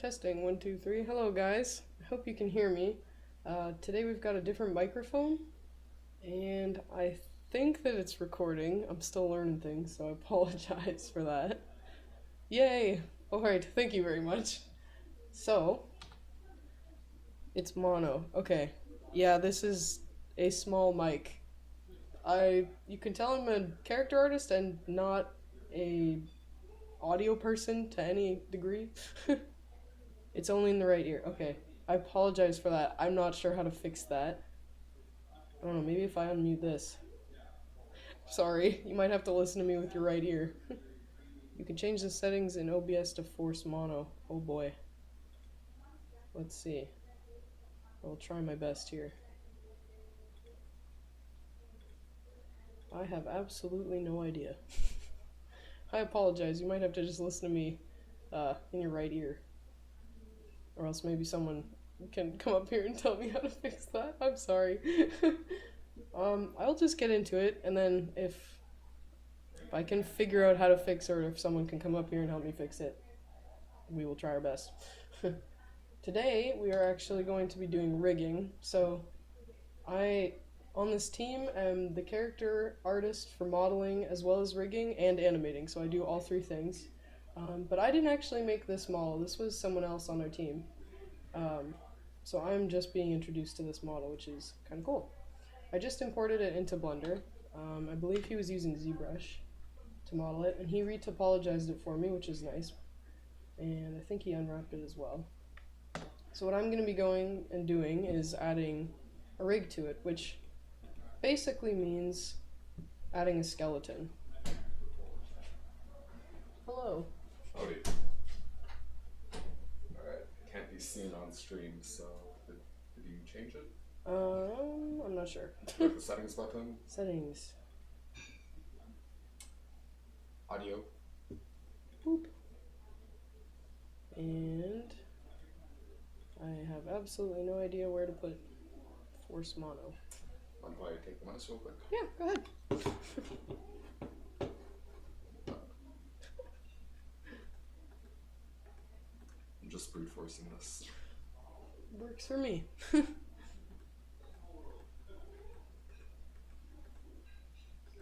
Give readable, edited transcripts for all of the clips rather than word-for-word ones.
Testing, 1, 2, 3. Hello guys, I hope you can hear me. Today we've got a different microphone, and I think that it's recording. I'm still learning things, so I apologize for that. Yay! Alright, thank you very much. So, it's mono. Okay, yeah, this is a small mic. You can tell I'm a character artist and not a audio person to any degree. It's only in the right ear. Okay. I apologize for that. I'm not sure how to fix that. I don't know, maybe if I unmute this. Sorry, you might have to listen to me with your right ear. You can change the settings in OBS to force mono. Oh boy. Let's see. I'll try my best here. I have absolutely no idea. I apologize. You might have to just listen to me in your right ear. Or else maybe someone can come up here and tell me how to fix that. I'm sorry. I'll just get into it, and then if I can figure out how to fix it, or if someone can come up here and help me fix it, we will try our best. Today, we are actually going to be doing rigging. So, on this team, am the character artist for modeling, as well as rigging and animating, so I do all three things. But I didn't actually make this model. This was someone else on our team. So I'm just being introduced to this model, which is kind of cool. I just imported it into Blender. I believe he was using ZBrush to model it, and he retopologized it for me, which is nice. And I think he unwrapped it as well. So what I'm going to be going and doing is adding a rig to it, which basically means adding a skeleton. Hello. Howdy. Alright, can't be seen on stream, so did you change it? I'm not sure. Click the settings button. Settings. Audio. Boop. And I have absolutely no idea where to put force mono. Mind if I take the mouse real quick? Yeah, go ahead. I'm just brute forcing this. Works for me. Click,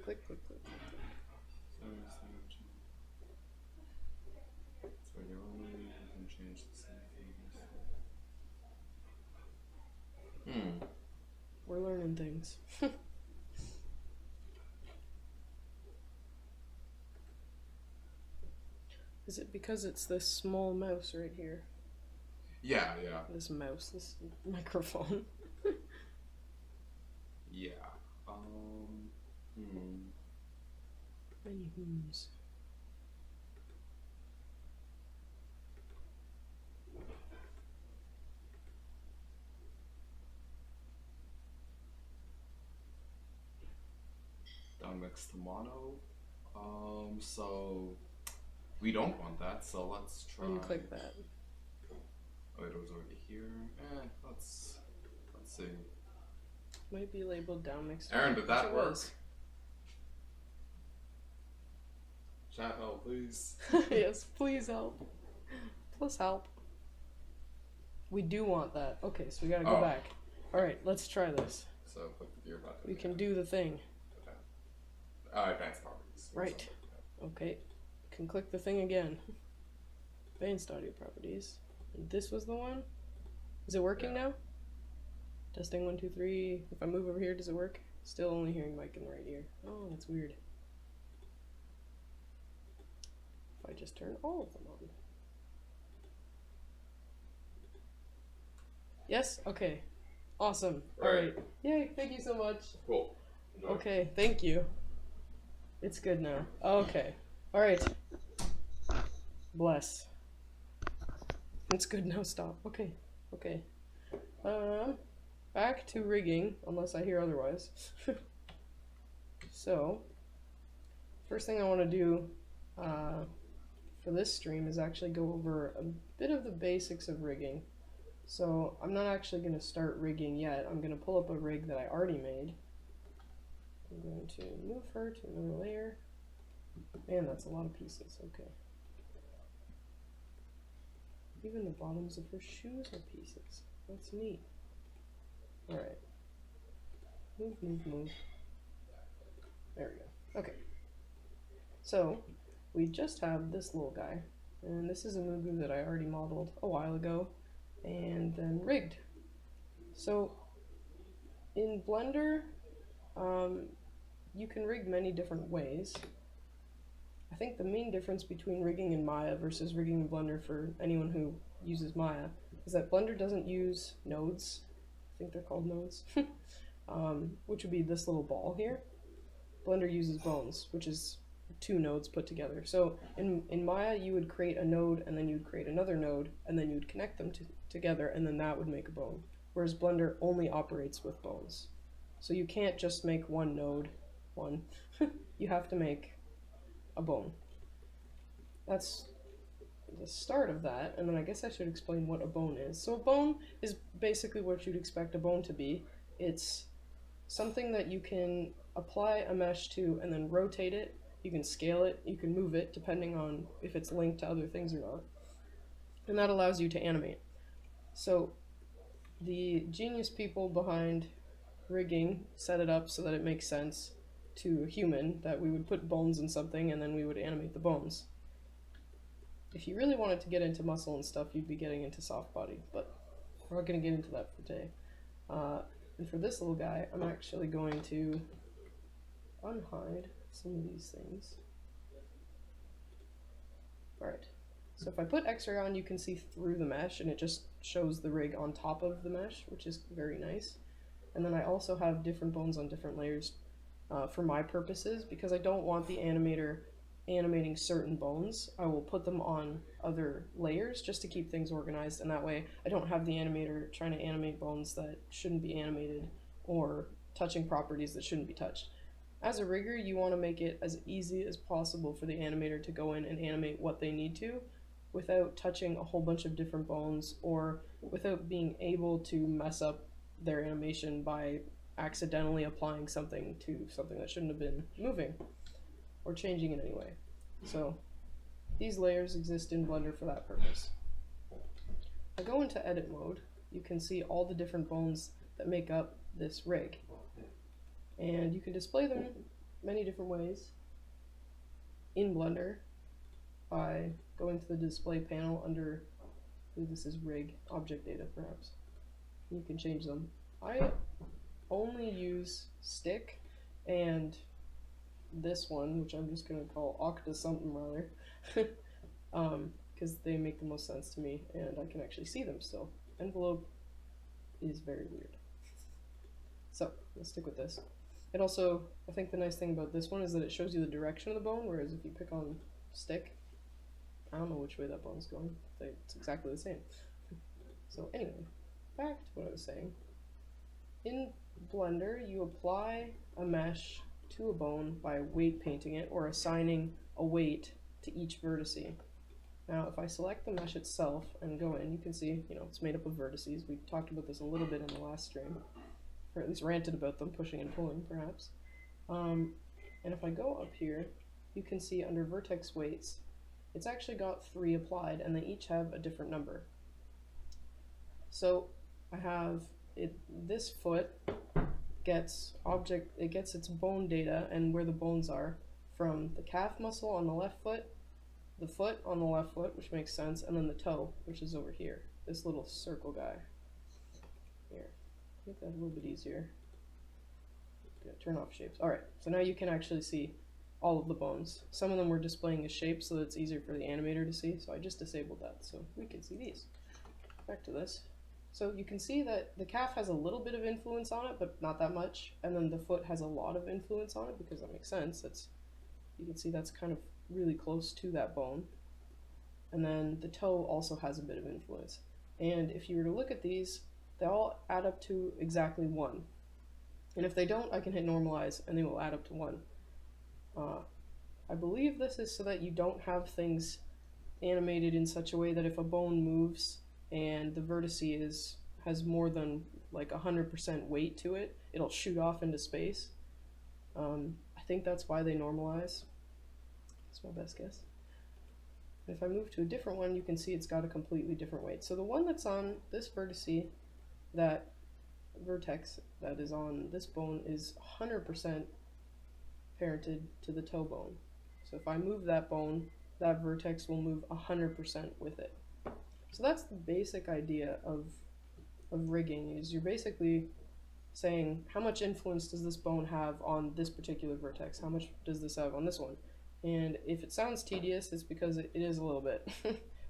click, click. So you can change the settings. We're learning things. Is it because it's this small mouse right here? Yeah. This mouse, this microphone. Yeah. Many whom's. Down next to mono. So we don't want that, so let's try. Unclick that. Oh, it was already here. Let's see. Might be labeled down next to Aaron, did that work? Was. Chat help, please. Yes, please help. Plus help. We do want that. Okay, so we gotta go back. Alright, let's try this. So click the gear button. We can do the thing. Advanced properties. Right. Okay. Can click the thing again. Advanced audio properties. And this was the one? Is it working now? Testing, 1, 2, 3. If I move over here, does it work? Still only hearing mic in the right ear. Oh, that's weird. If I just turn all of them on. Yes? Okay. Awesome. Alright. Yay, thank you so much. Cool. Enjoy. Okay, thank you. It's good now. Okay. Alright. Bless. It's good now, stop. Okay. Okay. Back to rigging, unless I hear otherwise. So, first thing I want to do for this stream is actually go over a bit of the basics of rigging. So, I'm not actually going to start rigging yet. I'm going to pull up a rig that I already made. I'm going to move her to another layer. Man, that's a lot of pieces. Okay. Even the bottoms of her shoes are pieces. That's neat. Alright. Move, move, move. There we go. Okay. So, we just have this little guy. And this is a Moogu that I already modeled a while ago and then rigged. So, in Blender, you can rig many different ways. I think the main difference between rigging in Maya versus rigging in Blender for anyone who uses Maya is that Blender doesn't use nodes. I think they're called nodes. Which would be this little ball here. Blender uses bones, which is 2 nodes put together. So in Maya, you would create a node, and then you'd create another node, and then you'd connect them together, and then that would make a bone. Whereas Blender only operates with bones. So you can't just make one node, you have to make a bone. That's the start of that, and then I guess I should explain what a bone is. So a bone is basically what you'd expect a bone to be. It's something that you can apply a mesh to and then rotate it. You can scale it, you can move it, depending on if it's linked to other things or not. And that allows you to animate. So the genius people behind rigging set it up so that it makes sense to a human, that we would put bones in something and then we would animate the bones. If you really wanted to get into muscle and stuff, you'd be getting into soft body, but we're not going to get into that for today. And for this little guy, I'm actually going to unhide some of these things. Alright, so if I put X-ray on, you can see through the mesh, and it just shows the rig on top of the mesh, which is very nice. And then I also have different bones on different layers for my purposes, because I don't want the animator animating certain bones. I will put them on other layers just to keep things organized, and that way I don't have the animator trying to animate bones that shouldn't be animated or touching properties that shouldn't be touched. As a rigger, you want to make it as easy as possible for the animator to go in and animate what they need to without touching a whole bunch of different bones, or without being able to mess up their animation by accidentally applying something to something that shouldn't have been moving or changing in any way. So these layers exist in Blender for that purpose. If I go into edit mode, you can see all the different bones that make up this rig. And you can display them many different ways in Blender by going to the display panel under, I believe this is rig, object data perhaps. You can change them. I only use stick and this one, which I'm just going to call octa something rather, because they make the most sense to me and I can actually see them still. Envelope is very weird. So let's stick with this. It also, I think the nice thing about this one is that it shows you the direction of the bone, whereas if you pick on stick, I don't know which way that bone's going. It's exactly the same. So anyway, back to what I was saying. In Blender, you apply a mesh to a bone by weight painting it or assigning a weight to each vertice. Now, if I select the mesh itself and go in, you can see, it's made up of vertices. We talked about this a little bit in the last stream, or at least ranted about them, pushing and pulling, perhaps. And if I go up here, you can see under vertex weights, it's actually got 3 applied, and they each have a different number. So I have this foot gets its bone data and where the bones are from the calf muscle on the left foot, the foot on the left foot, which makes sense, and then the toe, which is over here, this little circle guy. Here, make that a little bit easier. Yeah, turn off shapes. Alright, so now you can actually see all of the bones. Some of them were displaying as shapes so that it's easier for the animator to see, so I just disabled that so we can see these. Back to this. So you can see that the calf has a little bit of influence on it, but not that much, and then the foot has a lot of influence on it, because that makes sense. You can see that's kind of really close to that bone. And then the toe also has a bit of influence. And if you were to look at these, they all add up to exactly 1. And if they don't, I can hit normalize, and they will add up to 1. I believe this is so that you don't have things animated in such a way that if a bone moves and the vertice has more than like 100% weight to it, it'll shoot off into space. I think that's why they normalize. That's my best guess. If I move to a different one, you can see it's got a completely different weight. So the one that's on this vertice, that vertex that is on this bone, is 100% parented to the toe bone. So if I move that bone, that vertex will move 100% with it. So that's the basic idea of rigging, is you're basically saying how much influence does this bone have on this particular vertex? How much does this have on this one? And if it sounds tedious, it's because it is a little bit.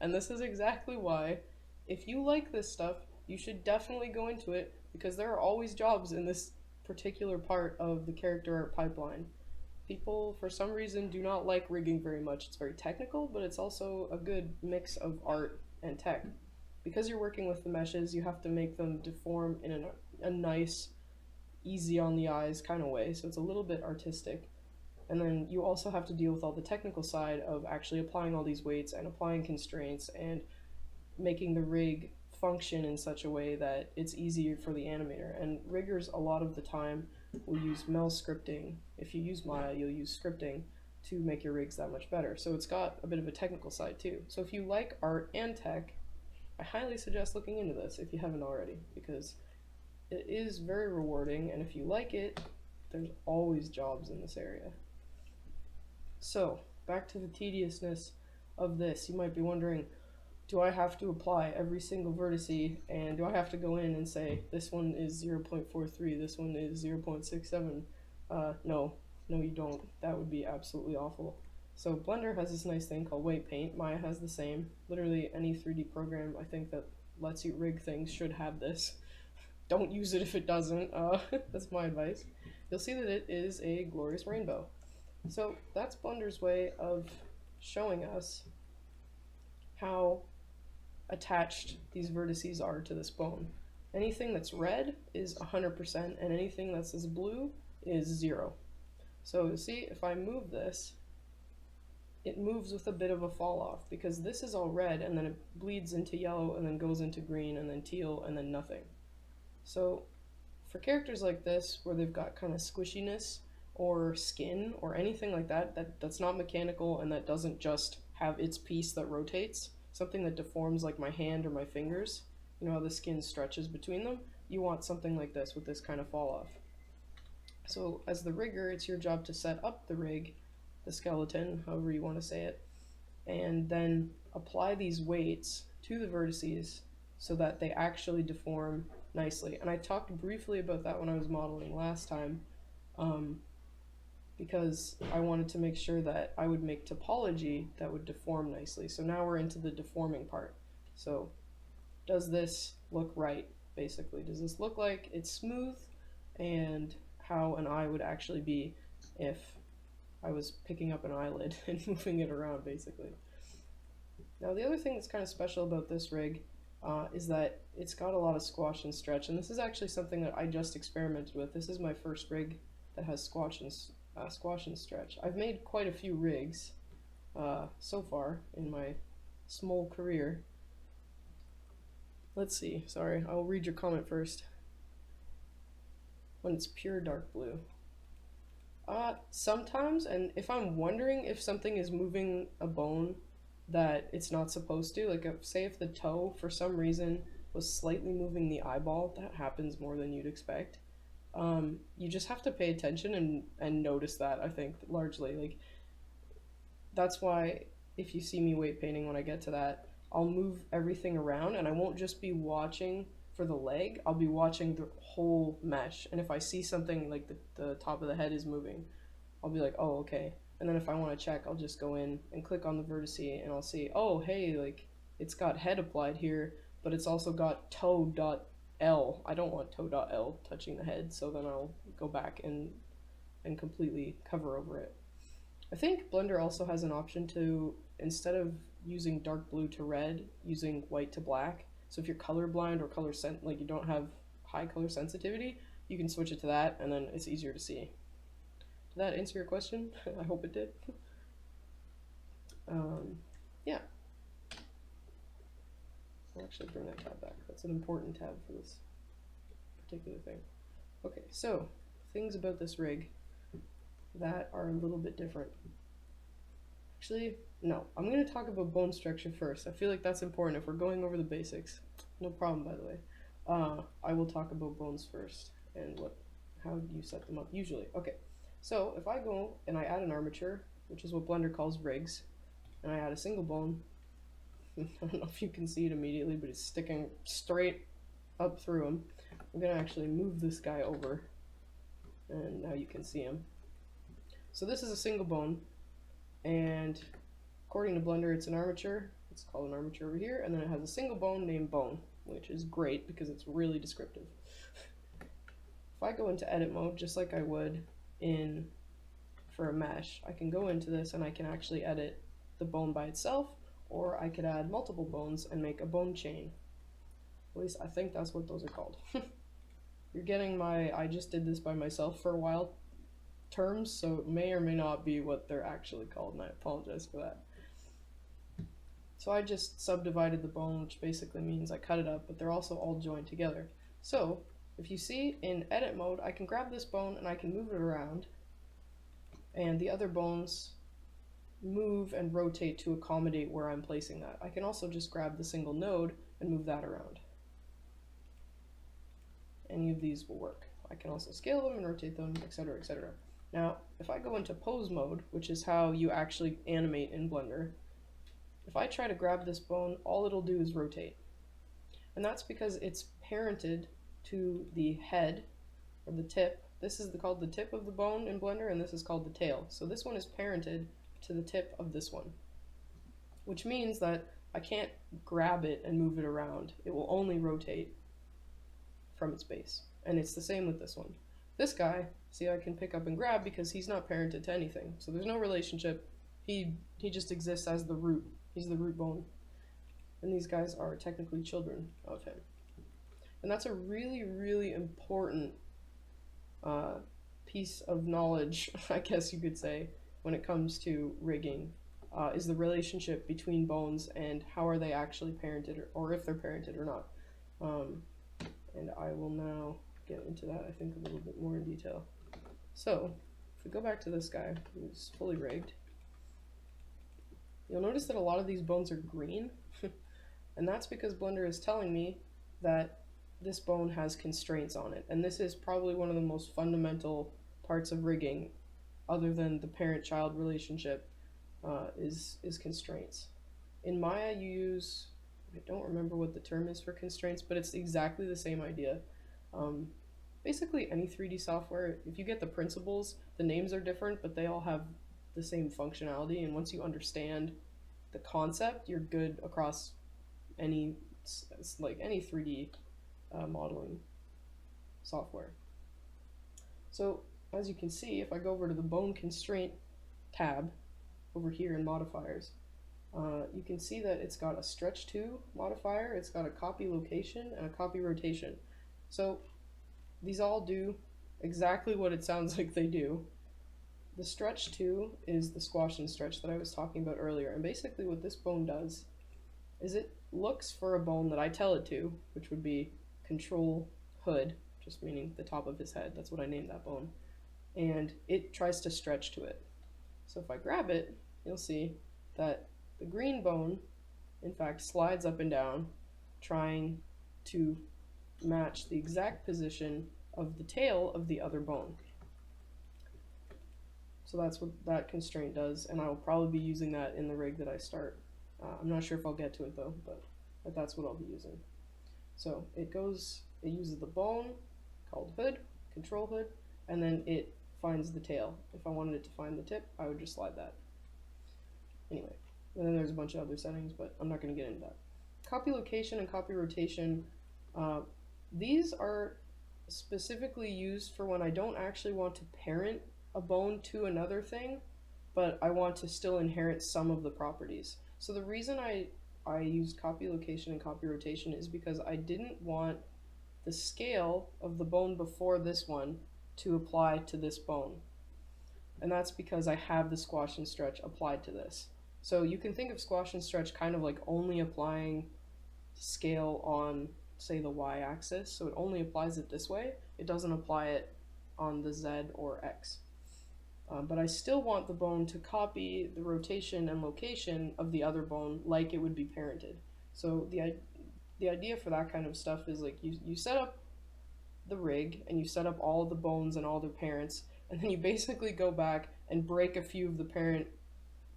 And this is exactly why, if you like this stuff, you should definitely go into it, because there are always jobs in this particular part of the character art pipeline. People, for some reason, do not like rigging very much. It's very technical, but it's also a good mix of art and tech. Because you're working with the meshes, you have to make them deform in a nice, easy on the eyes kind of way, so it's a little bit artistic. And then you also have to deal with all the technical side of actually applying all these weights and applying constraints and making the rig function in such a way that it's easier for the animator. And riggers, a lot of the time, will use mel scripting. If you use Maya, you'll use scripting to make your rigs that much better. So it's got a bit of a technical side too. So if you like art and tech, I highly suggest looking into this if you haven't already, because it is very rewarding, and if you like it, there's always jobs in this area. So, back to the tediousness of this. You might be wondering, do I have to apply every single vertice, and do I have to go in and say, this one is 0.43, this one is 0.67? No, you don't. That would be absolutely awful. So Blender has this nice thing called weight paint. Maya has the same. Literally any 3D program, I think, that lets you rig things should have this. Don't use it if it doesn't. That's my advice. You'll see that it is a glorious rainbow. So that's Blender's way of showing us how attached these vertices are to this bone. Anything that's red is 100%, and anything that's this blue is 0. So you see, if I move this, it moves with a bit of a fall off, because this is all red, and then it bleeds into yellow, and then goes into green, and then teal, and then nothing. So for characters like this, where they've got kind of squishiness or skin or anything like that's not mechanical and that doesn't just have its piece that rotates, something that deforms like my hand or my fingers, you know how the skin stretches between them, you want something like this with this kind of fall off. So as the rigger, it's your job to set up the rig, the skeleton, however you want to say it, and then apply these weights to the vertices so that they actually deform nicely. And I talked briefly about that when I was modeling last time, because I wanted to make sure that I would make topology that would deform nicely. So now we're into the deforming part. So does this look right, basically? Does this look like it's smooth, and how an eye would actually be if I was picking up an eyelid and moving it around, basically. Now the other thing that's kind of special about this rig is that it's got a lot of squash and stretch, and this is actually something that I just experimented with. This is my first rig that has squash and stretch. I've made quite a few rigs so far in my small career. Let's see, sorry, I'll read your comment first. When it's pure dark blue. Sometimes, and if I'm wondering if something is moving a bone that it's not supposed to, like say if the toe for some reason was slightly moving the eyeball, that happens more than you'd expect. You just have to pay attention and notice that, I think, largely. Like, that's why if you see me weight painting when I get to that, I'll move everything around, and I won't just be watching for the leg, I'll be watching the whole mesh. And if I see something like the top of the head is moving, I'll be like, oh, okay. And then if I want to check, I'll just go in and click on the vertice, and I'll see, oh, hey, like, it's got head applied here, but it's also got toe.L. I don't want toe.L touching the head, so then I'll go back and completely cover over it. I think Blender also has an option to, instead of using dark blue to red, using white to black. So if you're colorblind or like you don't have high color sensitivity, you can switch it to that, and then it's easier to see. Did that answer your question? I hope it did. Yeah. I'll actually bring that tab back. That's an important tab for this particular thing. Okay, so things about this rig that are a little bit different. Actually, no. I'm going to talk about bone structure first. I feel like that's important if we're going over the basics. No problem, by the way. I will talk about bones first and how you set them up usually. Okay, so if I go and I add an armature, which is what Blender calls rigs, and I add a single bone, I don't know if you can see it immediately, but it's sticking straight up through him. I'm going to actually move this guy over, and now you can see him. So this is a single bone, and according to Blender, it's an armature. It's called an armature over here, and then it has a single bone named bone, which is great because it's really descriptive. If I go into edit mode, just like I would for a mesh, I can go into this and I can actually edit the bone by itself, or I could add multiple bones and make a bone chain. At least I think that's what those are called. You're getting my I just did this by myself for a while terms, so it may or may not be what they're actually called, and I apologize for that. So I just subdivided the bone, which basically means I cut it up, but they're also all joined together. So if you see in edit mode, I can grab this bone and I can move it around, and the other bones move and rotate to accommodate where I'm placing that. I can also just grab the single node and move that around. Any of these will work. I can also scale them and rotate them, etc., etc. Now, if I go into pose mode, which is how you actually animate in Blender, if I try to grab this bone, all it'll do is rotate. And that's because it's parented to the head, or the tip. This is called the tip of the bone in Blender, and this is called the tail. So this one is parented to the tip of this one, which means that I can't grab it and move it around. It will only rotate from its base. And it's the same with this one. This guy, see, I can pick up and grab because he's not parented to anything. So there's no relationship. He just exists as the root. He's the root bone. And these guys are technically children of him. And that's a really, really important piece of knowledge, I guess you could say, when it comes to rigging, is the relationship between bones and how are they actually parented, or if they're parented or not. And I will now get into that, I think, a little bit more in detail. So, if we go back to this guy, who's fully rigged, you'll notice that a lot of these bones are green, and that's because Blender is telling me that this bone has constraints on it. And this is probably one of the most fundamental parts of rigging, other than the parent-child relationship, is constraints. In Maya, you use, I don't remember what the term is for constraints, but it's exactly the same idea. Basically, any 3D software, if you get the principles, the names are different, but they all have the same functionality. And once you understand the concept, you're good across any 3D modeling software. So as you can see, if I go over to the bone constraint tab over here in modifiers, you can see that it's got a stretch to modifier, it's got a copy location, and a copy rotation. So these all do exactly what it sounds like they do. The stretch to is the squash and stretch that I was talking about earlier, and basically what this bone does is it looks for a bone that I tell it to, which would be control hood, just meaning the top of his head, that's what I named that bone, and it tries to stretch to it. So if I grab it, you'll see that the green bone, in fact, slides up and down, trying to match the exact position of the tail of the other bone. So that's what that constraint does, and I will probably be using that in the rig that I start. I'm not sure if I'll get to it though, but that's what I'll be using. So it uses the bone called hood, control hood, and then it finds the tail. If I wanted it to find the tip, I would just slide that. Anyway, and then there's a bunch of other settings, but I'm not going to get into that. Copy location and copy rotation, these are specifically used for when I don't actually want to parent a bone to another thing, but I want to still inherit some of the properties. So the reason I used copy location and copy rotation is because I didn't want the scale of the bone before this one to apply to this bone. And that's because I have the squash and stretch applied to this. So you can think of squash and stretch kind of like only applying scale on, say, the y-axis. So it only applies it this way. It doesn't apply it on the z or x. But I still want the bone to copy the rotation and location of the other bone like it would be parented. So the idea for that kind of stuff is like you set up the rig and you set up all the bones and all their parents, and then you basically go back and break a few of the parent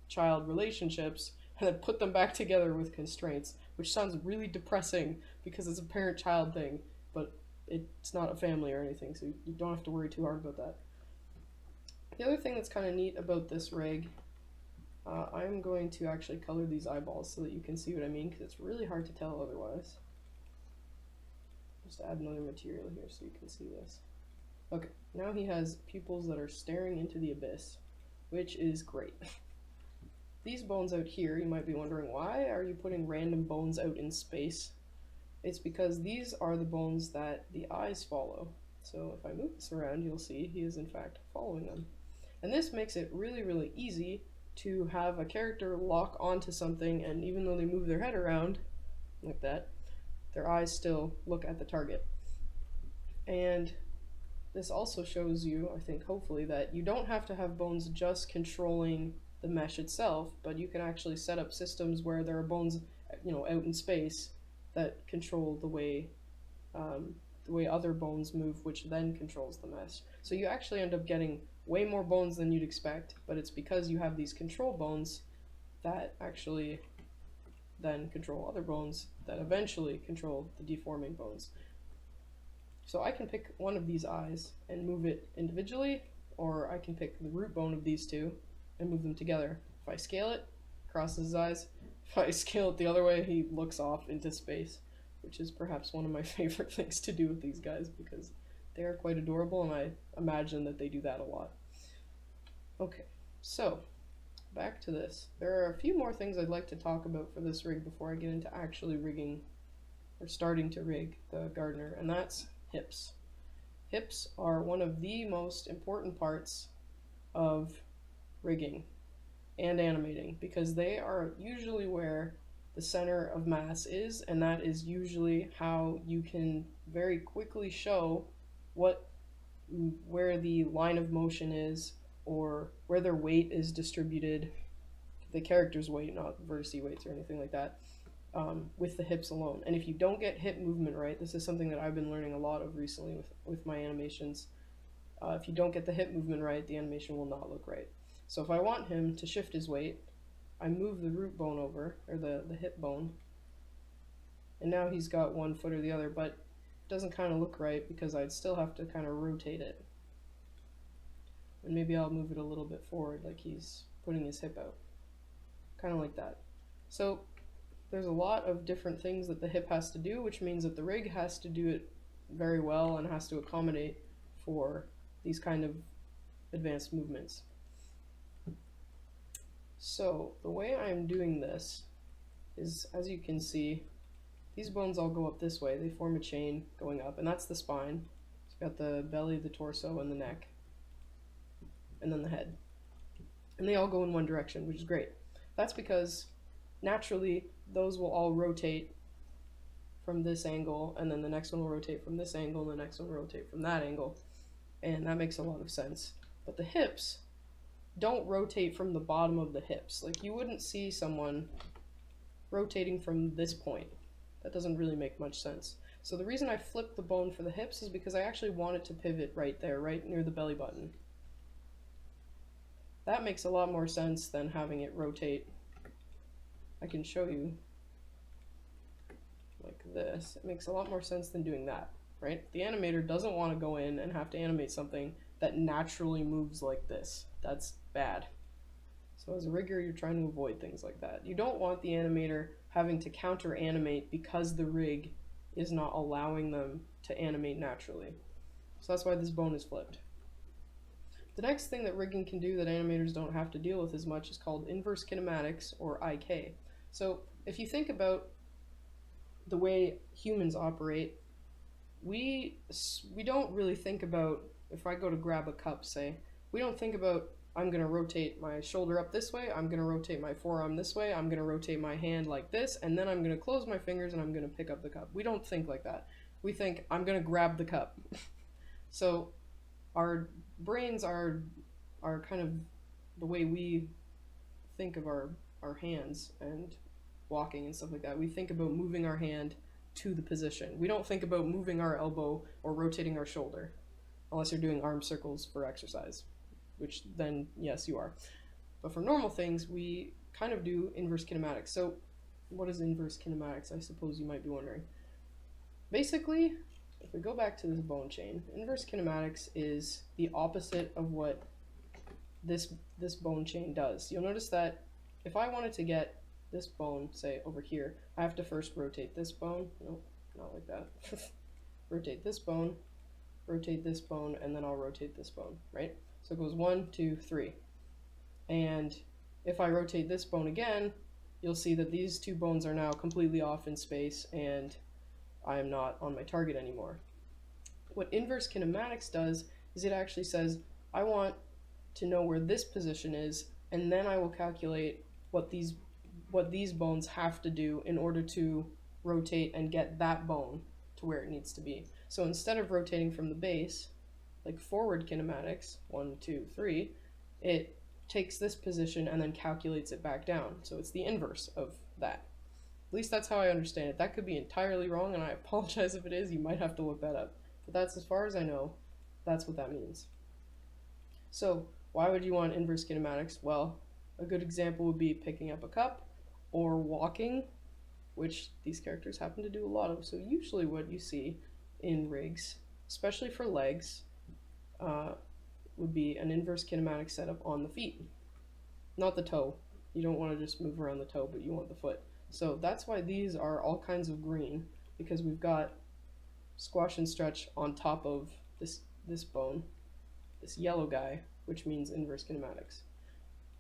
child relationships and then put them back together with constraints, which sounds really depressing because it's a parent child thing, but it's not a family or anything, so you don't have to worry too hard about that. The other thing that's kind of neat about this rig, I'm going to actually color these eyeballs so that you can see what I mean, because it's really hard to tell otherwise. Just add another material here so you can see this. Okay, now he has pupils that are staring into the abyss, which is great. These bones out here, you might be wondering, why are you putting random bones out in space? It's because these are the bones that the eyes follow. So if I move this around, you'll see he is in fact following them. And this makes it really, really easy to have a character lock onto something, and even though they move their head around, like that, their eyes still look at the target. And this also shows you, I think, hopefully, that you don't have to have bones just controlling the mesh itself, but you can actually set up systems where there are bones, out in space that control the way other bones move, which then controls the mesh. So you actually end up getting way more bones than you'd expect, but it's because you have these control bones that actually then control other bones that eventually control the deforming bones. So I can pick one of these eyes and move it individually, or I can pick the root bone of these two and move them together. If I scale it, crosses his eyes. If I scale it the other way, he looks off into space, which is perhaps one of my favorite things to do with these guys because they are quite adorable, and I imagine that they do that a lot. Okay, so back to this. There are a few more things I'd like to talk about for this rig before I get into actually rigging, or starting to rig the gardener, and that's hips. Hips are one of the most important parts of rigging and animating because they are usually where the center of mass is, and that is usually how you can very quickly show where the line of motion is or where their weight is distributed, the character's weight, not vertice weights or anything like that, with the hips alone. And if you don't get hip movement right, this is something that I've been learning a lot of recently with my animations. If you don't get the hip movement right, the animation will not look right. So if I want him to shift his weight, I move the root bone over, or the hip bone, and now he's got one foot or the other, but it doesn't kind of look right because I'd still have to kind of rotate it. And maybe I'll move it a little bit forward like he's putting his hip out. Kind of like that. So there's a lot of different things that the hip has to do, which means that the rig has to do it very well and has to accommodate for these kind of advanced movements. So the way I'm doing this is, as you can see, these bones all go up this way. They form a chain going up, and that's the spine. It's got the belly, the torso, and the neck, and then the head. And they all go in one direction, which is great. That's because naturally those will all rotate from this angle, and then the next one will rotate from this angle, and the next one will rotate from that angle. And that makes a lot of sense. But the hips don't rotate from the bottom of the hips. Like, you wouldn't see someone rotating from this point. That doesn't really make much sense. So the reason I flipped the bone for the hips is because I actually want it to pivot right there, right near the belly button. That makes a lot more sense than having it rotate. I can show you like this. It makes a lot more sense than doing that, right? The animator doesn't want to go in and have to animate something that naturally moves like this. That's bad. So as a rigger, you're trying to avoid things like that. You don't want the animator having to counter animate because the rig is not allowing them to animate naturally. So that's why this bone is flipped. The next thing that rigging can do that animators don't have to deal with as much is called inverse kinematics, or IK. So if you think about the way humans operate, we don't really think about, if I go to grab a cup, say, we don't think about, I'm going to rotate my shoulder up this way, I'm going to rotate my forearm this way, I'm going to rotate my hand like this, and then I'm going to close my fingers and I'm going to pick up the cup. We don't think like that. We think, I'm going to grab the cup. So our brains are our kind of the way we think of our hands and walking and stuff like that. We think about moving our hand to the position. We don't think about moving our elbow or rotating our shoulder, unless you're doing arm circles for exercise, which then, yes, you are. But for normal things, we kind of do inverse kinematics. So, what is inverse kinematics? I suppose you might be wondering. Basically, if we go back to this bone chain, inverse kinematics is the opposite of what this bone chain does. You'll notice that if I wanted to get this bone, say, over here, I have to first rotate this bone. Nope, not like that. Rotate this bone, and then I'll rotate this bone, right? So it goes 1, 2, 3. And if I rotate this bone again, you'll see that these two bones are now completely off in space and I am not on my target anymore. What inverse kinematics does is it actually says, I want to know where this position is, and then I will calculate what these bones have to do in order to rotate and get that bone to where it needs to be. So instead of rotating from the base, like forward kinematics, 1, 2, 3, it takes this position and then calculates it back down. So it's the inverse of that. At least that's how I understand it. That could be entirely wrong, and I apologize if it is. You might have to look that up. But that's, as far as I know, that's what that means. So why would you want inverse kinematics? Well, a good example would be picking up a cup or walking, which these characters happen to do a lot of. So usually what you see in rigs, especially for legs, would be an inverse kinematic setup on the feet, not the toe. You don't want to just move around the toe, but you want the foot. So that's why these are all kinds of green, because we've got squash and stretch on top of this bone, this yellow guy, which means inverse kinematics.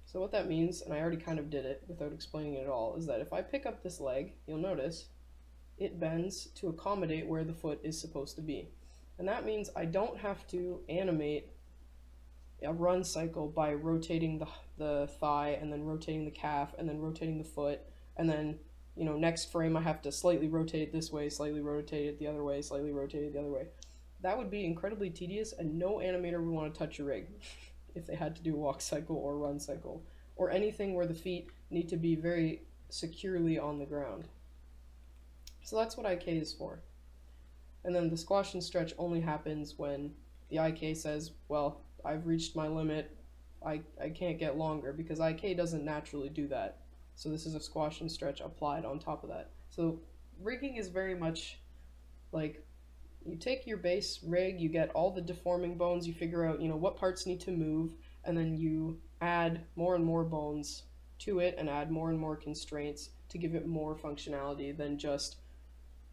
So what that means, and I already kind of did it without explaining it at all, is that if I pick up this leg, you'll notice it bends to accommodate where the foot is supposed to be. And that means I don't have to animate a run cycle by rotating the thigh and then rotating the calf and then rotating the foot, and then, you know, next frame I have to slightly rotate it this way, slightly rotate it the other way, slightly rotate it the other way. That would be incredibly tedious, and no animator would want to touch a rig if they had to do a walk cycle or run cycle, or anything where the feet need to be very securely on the ground. So that's what IK is for. And then the squash and stretch only happens when the IK says, well, I've reached my limit, I can't get longer, because IK doesn't naturally do that. So this is a squash and stretch applied on top of that. So rigging is very much like, you take your base rig, you get all the deforming bones, you figure out, you know, what parts need to move, and then you add more and more bones to it and add more and more constraints to give it more functionality than just,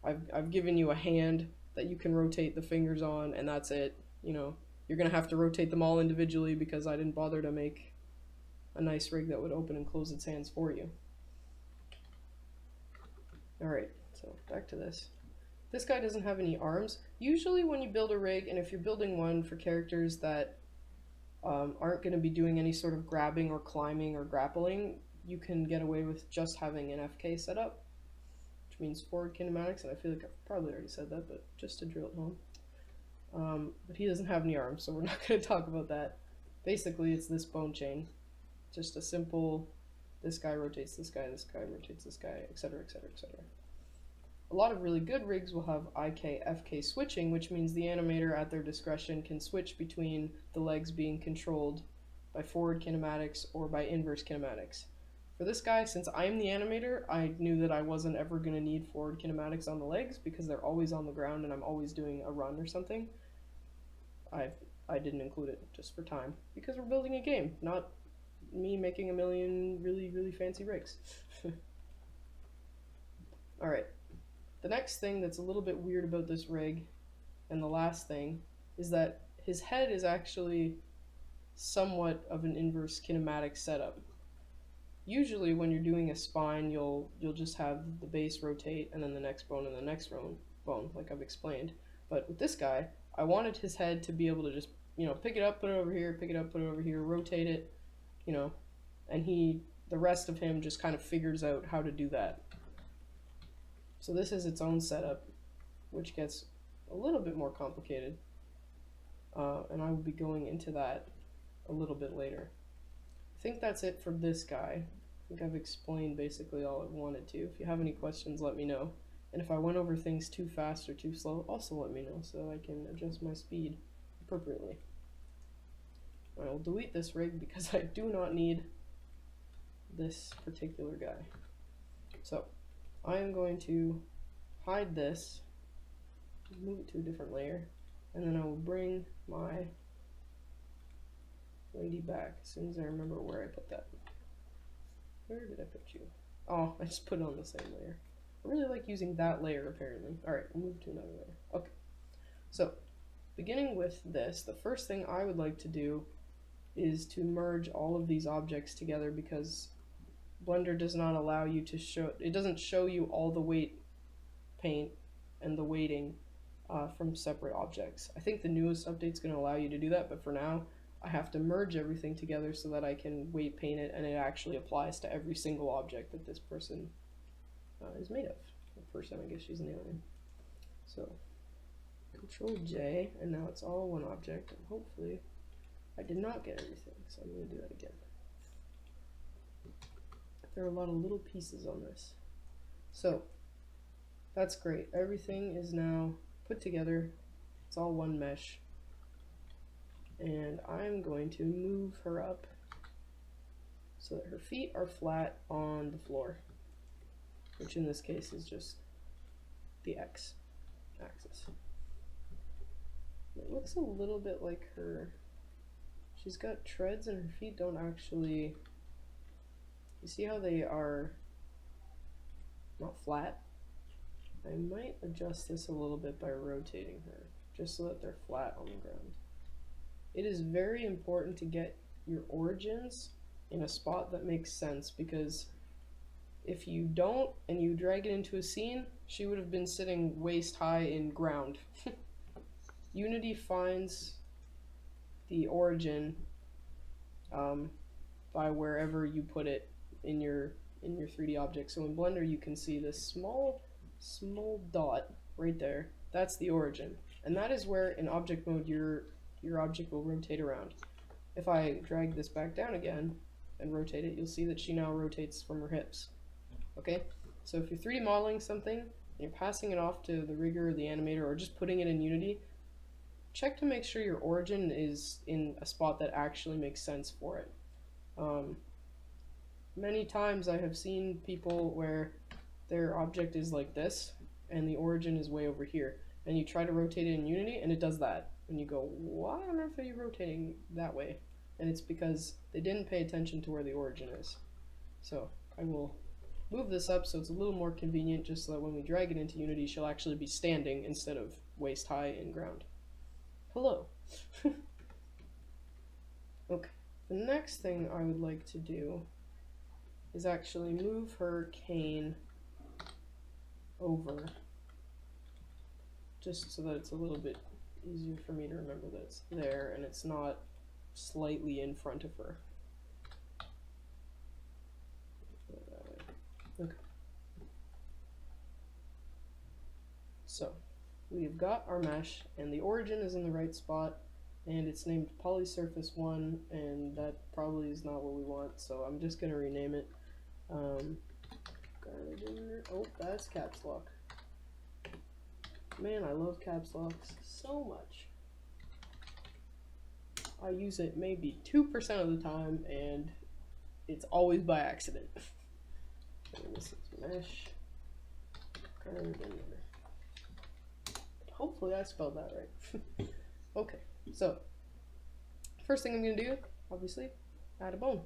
I've given you a hand that you can rotate the fingers on and that's it. You know, you're going to have to rotate them all individually because I didn't bother to make a nice rig that would open and close its hands for you. Alright, so back to this. This guy doesn't have any arms. Usually when you build a rig, and if you're building one for characters that aren't going to be doing any sort of grabbing or climbing or grappling, you can get away with just having an FK setup, which means forward kinematics, and I feel like I've probably already said that, but just to drill it home. But he doesn't have any arms, so we're not going to talk about that. Basically, it's this bone chain. Just a simple, this guy rotates this guy rotates this guy, etc., etc., etc. A lot of really good rigs will have IK-FK switching, which means the animator at their discretion can switch between the legs being controlled by forward kinematics or by inverse kinematics. For this guy, since I'm the animator, I knew that I wasn't ever going to need forward kinematics on the legs because they're always on the ground and I'm always doing a run or something. I didn't include it just for time because we're building a game, not me making a million really, really fancy rigs. Alright. The next thing that's a little bit weird about this rig, and the last thing, is that his head is actually somewhat of an inverse kinematic setup. Usually when you're doing a spine, you'll just have the base rotate and then the next bone and the next bone, like I've explained. But with this guy, I wanted his head to be able to just, you know, pick it up, put it over here, pick it up, put it over here, rotate it, you know, and the rest of him just kind of figures out how to do that. So this is its own setup, which gets a little bit more complicated, and I will be going into that a little bit later. I think that's it for this guy. I think I've explained basically all I wanted to. If you have any questions, let me know. And if I went over things too fast or too slow, also let me know so that I can adjust my speed appropriately. I will delete this rig because I do not need this particular guy. So I am going to hide this, move it to a different layer, and then I will bring my lady back as soon as I remember where I put that. Where did I put you? Oh, I just put it on the same layer. I really like using that layer apparently. Alright, we'll move to another layer. Okay, so beginning with this, the first thing I would like to do is to merge all of these objects together because Blender does not allow you to show, it doesn't show you all the weight paint and the weighting from separate objects. I think the newest update's going to allow you to do that, but for now I have to merge everything together so that I can weight paint it and it actually applies to every single object that this person is made of. The person, I guess she's an alien. So Control J, and now it's all one object, and hopefully I did not get everything, so I'm going to do that again. There are a lot of little pieces on this. So that's great. Everything is now put together. It's all one mesh. And I'm going to move her up so that her feet are flat on the floor, which in this case is just the X axis. It looks a little bit like her. She's got treads and her feet don't actually, you see how they are not flat? I might adjust this a little bit by rotating her, just so that they're flat on the ground. It is very important to get your origins in a spot that makes sense, because if you don't and you drag it into a scene, she would have been sitting waist high in ground. Unity finds the origin by wherever you put it in your 3D object. So in Blender you can see this small dot right there. That's the origin, and that is where in object mode your object will rotate around. If I drag this back down again and rotate it, you'll see that she now rotates from her hips. Okay, so if you're 3D modeling something and you're passing it off to the rigger or the animator or just putting it in Unity, check to make sure your origin is in a spot that actually makes sense for it. Many times I have seen people where their object is like this and the origin is way over here, and you try to rotate it in Unity and it does that, and you go, why on earth are you rotating that way? And it's because they didn't pay attention to where the origin is. So I will move this up so it's a little more convenient, just so that when we drag it into Unity she'll actually be standing instead of waist high in ground. Hello. Okay, the next thing I would like to do is actually move her cane over, just so that it's a little bit easier for me to remember that it's there and it's not slightly in front of her. Okay. So we've got our mesh and the origin is in the right spot and it's named polysurface 1, and that probably is not what we want, so I'm just gonna rename it. Oh, that's caps lock. Man, I love caps locks so much. I use it maybe 2% of the time, and it's always by accident. This is mesh gardener. Hopefully I spelled that right. Okay, so first thing I'm going to do, obviously, add a bone.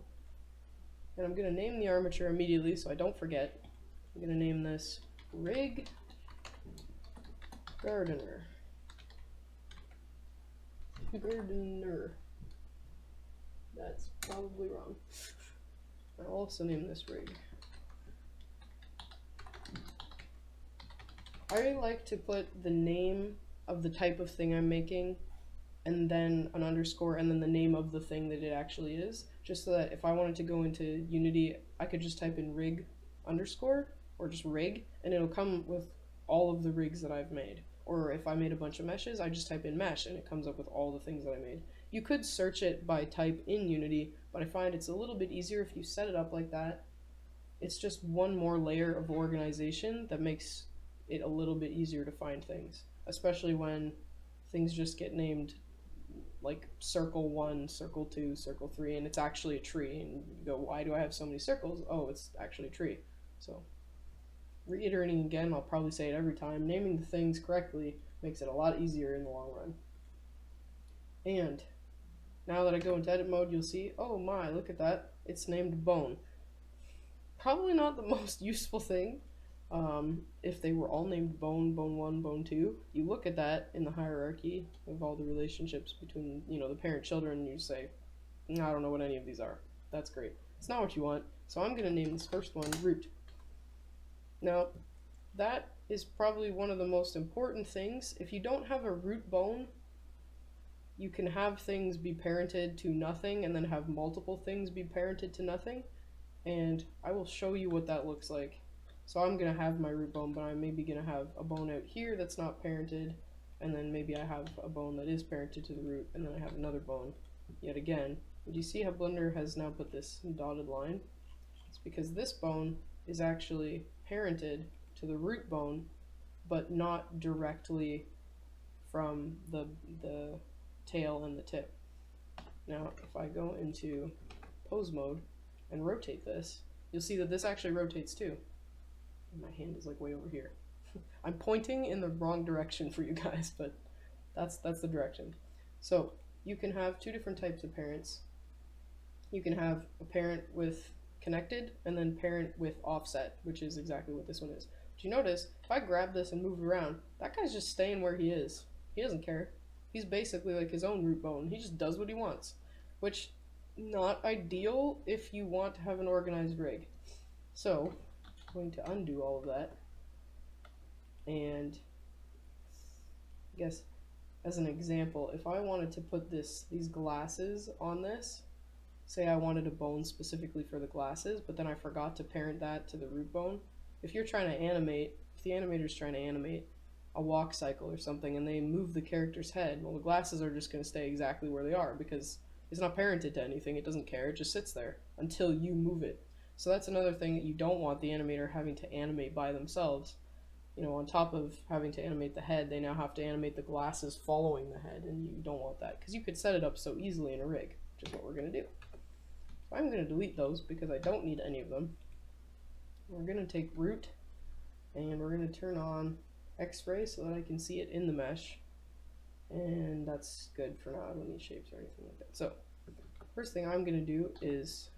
And I'm going to name the armature immediately so I don't forget. I'm going to name this Rig Gardener. Gardener. That's probably wrong. I'll also name this Rig. I like to put the name of the type of thing I'm making and then an underscore and then the name of the thing that it actually is, just so that if I wanted to go into Unity I could just type in rig underscore or just rig and it'll come with all of the rigs that I've made. Or if I made a bunch of meshes, I just type in mesh and it comes up with all the things that I made. You could search it by type in Unity, but I find it's a little bit easier if you set it up like that. It's just one more layer of organization that makes it a little bit easier to find things, especially when things just get named like circle 1, circle 2, circle 3, and it's actually a tree. And you go, why do I have so many circles? Oh, it's actually a tree. So, reiterating again, I'll probably say it every time, naming the things correctly makes it a lot easier in the long run. And now that I go into edit mode, you'll see, oh my, look at that. It's named bone. Probably not the most useful thing. If they were all named bone, bone 1, bone 2, you look at that in the hierarchy of all the relationships between, the parent children, and you say, I don't know what any of these are. That's great. It's not what you want, so I'm going to name this first one root. Now, that is probably one of the most important things. If you don't have a root bone, you can have things be parented to nothing and then have multiple things be parented to nothing. And I will show you what that looks like. So I'm going to have my root bone, but I'm maybe going to have a bone out here that's not parented, and then maybe I have a bone that is parented to the root, and then I have another bone yet again. But you see how Blender has now put this dotted line? It's because this bone is actually parented to the root bone, but not directly from the tail and the tip. Now, if I go into pose mode and rotate this, you'll see that this actually rotates too. My hand is like way over here. I'm pointing in the wrong direction for you guys, but that's the direction. So you can have two different types of parents. You can have a parent with connected and then parent with offset, which is exactly what this one is. But you notice, if I grab this and move it around, that guy's just staying where he is. He doesn't care. He's basically like his own root bone. He just does what he wants, which not ideal if you want to have an organized rig. So I'm going to undo all of that, and I guess as an example, if I wanted to put these glasses on this, say I wanted a bone specifically for the glasses, but then I forgot to parent that to the root bone. If you're trying to animate, if the animator's trying to animate a walk cycle or something and they move the character's head, well, the glasses are just going to stay exactly where they are because it's not parented to anything. It doesn't care. It just sits there until you move it. So that's another thing that you don't want the animator having to animate by themselves. On top of having to animate the head, they now have to animate the glasses following the head, and you don't want that because you could set it up so easily in a rig, which is what we're going to do. So I'm going to delete those because I don't need any of them. We're going to take root, and we're going to turn on X-ray so that I can see it in the mesh, and that's good for now. I don't need shapes or anything like that. So first thing I'm going to do is